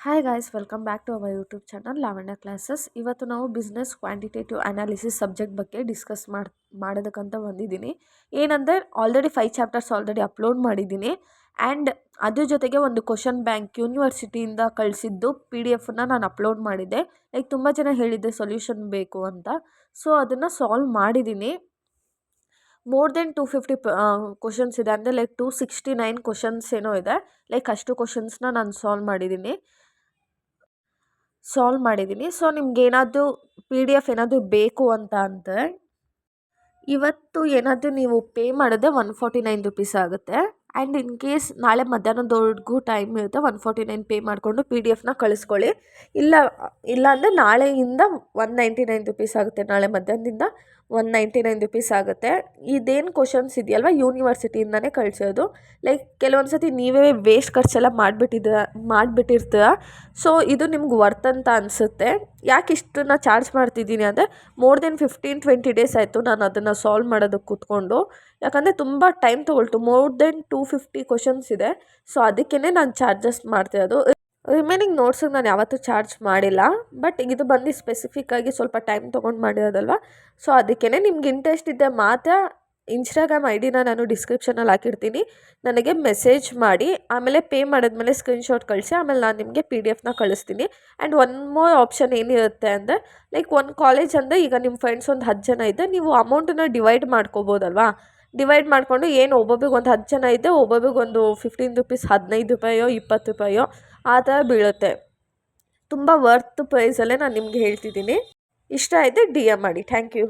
Hi guys, welcome back to our YouTube channel Lavanya classes. ಇವತ್ತು ನಾವು business quantitative analysis subject ಬಗ್ಗೆ discuss ಮಾಡೋದಕ್ಕಂತ ಬಂದಿದ್ದೀನಿ. ಏನಂದರೆ ಆಲ್ರೆಡಿ 5 ಚಾಪ್ಟರ್ಸ್ ಆಲ್ರೆಡಿ ಅಪ್ಲೋಡ್ ಮಾಡಿದ್ದೀನಿ. ಆ್ಯಂಡ್ ಅದ್ರ ಜೊತೆಗೆ ಒಂದು ಕ್ವಶನ್ ಬ್ಯಾಂಕ್ ಯೂನಿವರ್ಸಿಟಿಯಿಂದ ಕಳಿಸಿದ್ದು PDF-ನ ನಾನು ಅಪ್ಲೋಡ್ ಮಾಡಿದ್ದೆ. ಲೈಕ್ ತುಂಬ ಜನ ಹೇಳಿದ್ದೆ ಸೊಲ್ಯೂಷನ್ ಬೇಕು ಅಂತ. ಸೊ ಅದನ್ನು ಸಾಲ್ವ್ ಮಾಡಿದ್ದೀನಿ. ಮೋರ್ ದೆನ್ 250 ಕ್ವಶನ್ಸ್ ಇದೆ, ಅಂದರೆ ಲೈಕ್ 269 ಕ್ವಶನ್ಸ್ ಏನೋ ಇದೆ. ಲೈಕ್ ಅಷ್ಟು ಕ್ವಶನ್ಸ್ನ ನಾನು ಸಾಲ್ವ್ ಮಾಡಿದ್ದೀನಿ. ಸೊ ನಿಮ್ಗೆ ಏನಾದರೂ PDF ಏನಾದರೂ ಬೇಕು ಅಂತ ಅಂದರೆ ಇವತ್ತು ಏನಾದರೂ ನೀವು ಪೇ ಮಾಡಿದ್ರೆ 149 ರುಪೀಸ್ ಆಗುತ್ತೆ. ಆ್ಯಂಡ್ ಇನ್ ಕೇಸ್ ನಾಳೆ ಮಧ್ಯಾಹ್ನದವರೆಗೂ ಟೈಮ್ ಇರುತ್ತೆ, 149 ಪೇ ಮಾಡಿಕೊಂಡು PDF-ನ ಕಳಿಸ್ಕೊಳ್ಳಿ. ಇಲ್ಲ ನಾಳೆಯಿಂದ 199 ರುಪೀಸ್ ಆಗುತ್ತೆ. ನಾಳೆ ಮಧ್ಯಾಹ್ನದಿಂದ 199 ರುಪೀಸ್ ಆಗುತ್ತೆ. ಇದೇನು ಕ್ವಶನ್ಸ್ ಇದೆಯಲ್ವ ಯೂನಿವರ್ಸಿಟಿಯಿಂದನೇ ಕಳಿಸೋದು. ಲೈಕ್ ಕೆಲವೊಂದು ಸತಿ ನೀವೇ ವೇಸ್ಟ್ ಖರ್ಚೆಲ್ಲ ಮಾಡಿಬಿಟ್ಟಿರ್ತೀರ. ಸೊ ಇದು ನಿಮ್ಗೆ ವರ್ತ್ ಅಂತ ಅನಿಸುತ್ತೆ. ಯಾಕೆ ಇಷ್ಟನ್ನ ಚಾರ್ಜ್ ಮಾಡ್ತಿದ್ದೀನಿ ಅಂದರೆ ಮೋರ್ ದೆನ್ 15-20 ಡೇಸ್ ಆಯಿತು ನಾನು ಅದನ್ನು ಸಾಲ್ವ್ ಮಾಡೋದಕ್ಕೆ ಕೂತ್ಕೊಂಡು. ಯಾಕಂದರೆ ತುಂಬ ಟೈಮ್ ತೊಗೊಳ್ತು. ಮೋರ್ ದೆನ್ 250 ಕ್ವಶನ್ಸ್ ಇದೆ. ಸೊ ಅದಕ್ಕೇ ನಾನು ಚಾರ್ಜಸ್ ಮಾಡ್ತಿರೋದು. ರಿಮೈನಿಂಗ್ ನೋಟ್ಸಿಗೆ ನಾನು ಯಾವತ್ತೂ ಚಾರ್ಜ್ ಮಾಡಿಲ್ಲ. ಬಟ್ ಇದು ಬಂದು ಸ್ಪೆಸಿಫಿಕ್ಕಾಗಿ ಸ್ವಲ್ಪ ಟೈಮ್ ತೊಗೊಂಡು ಮಾಡಿರೋದಲ್ವ. ಸೊ ಅದಕ್ಕೇ ನಿಮ್ಗೆ ಇಂಟ್ರೆಸ್ಟ್ ಇದ್ದರೆ ಮಾತ್ರ ಇನ್ಸ್ಟಾಗ್ರಾಮ್ ID-ನ ನಾನು ಡಿಸ್ಕ್ರಿಪ್ಷನಲ್ಲಿ ಹಾಕಿರ್ತೀನಿ. ನನಗೆ ಮೆಸೇಜ್ ಮಾಡಿ, ಆಮೇಲೆ ಪೇ ಮಾಡಿದ್ಮೇಲೆ ಸ್ಕ್ರೀನ್ಶಾಟ್ ಕಳಿಸಿ, ಆಮೇಲೆ ನಾನು ನಿಮಗೆ PDF-ನ ಕಳಿಸ್ತೀನಿ. ಆ್ಯಂಡ್ ಒನ್ ಮೋರ್ ಆಪ್ಷನ್ ಏನಿರುತ್ತೆ ಅಂದರೆ ಲೈಕ್ ಒಂದು ಕಾಲೇಜ್ ಅಂದರೆ ಈಗ ನಿಮ್ಮ ಫ್ರೆಂಡ್ಸ್ ಒಂದು 10 ಜನ ಇದ್ದರೆ ನೀವು ಅಮೌಂಟನ್ನು ಡಿವೈಡ್ ಮಾಡ್ಕೋಬೋದಲ್ವಾ. ಡಿವೈಡ್ ಮಾಡಿಕೊಂಡು ಏನು ಒಬ್ಬೊಬ್ರಿಗೆ ಒಂದು 10 ಜನ ಇದ್ದರೆ ಒಬ್ಬೊಬ್ರಿಗೆ ಒಂದು 15 ರುಪೀಸ್, 15 ರೂಪಾಯೋ 20 ರೂಪಾಯೋ ಆ ಥರ ಬೀಳುತ್ತೆ. ತುಂಬ ವರ್ತ್ ಪ್ರೈಸಲ್ಲೇ ನಾನು ನಿಮ್ಗೆ ಹೇಳ್ತಿದ್ದೀನಿ. ಇಷ್ಟ ಆದರೆ DM ಮಾಡಿ. Thank you.